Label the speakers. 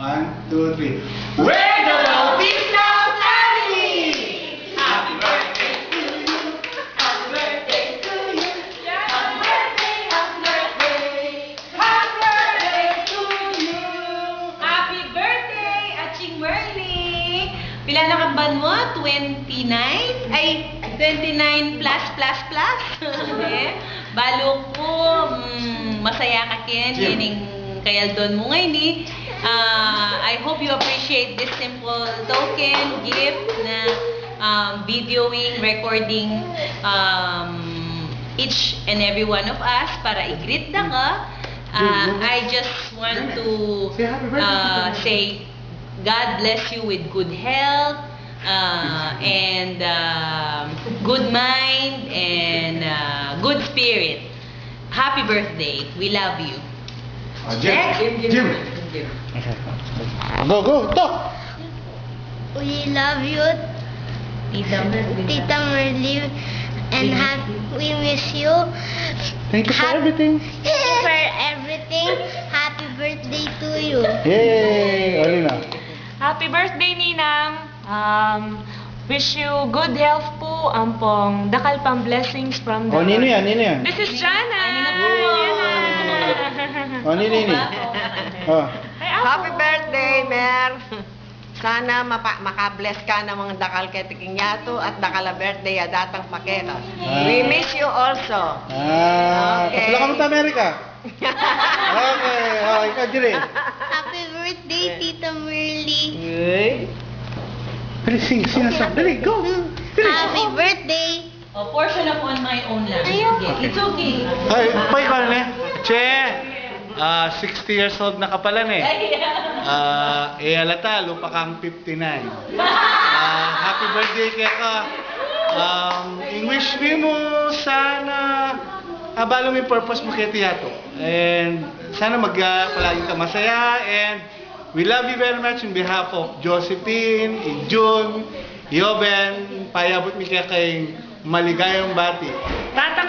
Speaker 1: 1, 2, 3. We're the Bautista family! Happy birthday to you! Happy birthday to you! Happy birthday, happy birthday! Happy birthday to you!
Speaker 2: Happy birthday, Aching Merly! Pila na kang ban mo? 29? Ay, 29 plus plus plus? Eh, balo ko, masaya ka kin, yining kayaldon mo ngayon eh. I hope you appreciate this simple token, gift na videoing, recording each and every one of us para i-greet na ka. I just want to say God bless you with good health and good mind and good spirit. Happy birthday. We love you.
Speaker 1: Jim. Go, talk!
Speaker 3: We love you, Tita Merly, and we miss you.
Speaker 1: Thank you for everything.
Speaker 3: For everything. Happy birthday to you.
Speaker 1: Yay! Olina.
Speaker 4: Happy birthday, Ninang! Wish you good health po, ampong dakal pang blessings from the
Speaker 1: Oh, nino yan.
Speaker 4: This is Jana!
Speaker 1: Oh, nini. Oh.
Speaker 5: Happy birthday, Mer! Sana makabless ka ng mga dakal ketiking yato at dakala birthday ya datang pakeka. We miss you also.
Speaker 1: Kasula ka mo sa Amerika? Okay, ikaw dire.
Speaker 3: Happy birthday, Tita Merly.
Speaker 1: Dali, sinasab. Dali, go!
Speaker 3: Happy birthday.
Speaker 2: A portion of on my own lang.
Speaker 3: Ayaw.
Speaker 2: Sige, it's okay.
Speaker 1: Ay, pay ka na Che, 60 years old na ka pala alata, lupa kang 59. Happy birthday kaya ka. I-wish mo sana abalo mo yung purpose mo kaya tiyato. And sana palagi ka masaya. And we love you very much on behalf of Josephine, June, Yoben, payabot mi kaya kay maligayang bati. Tata!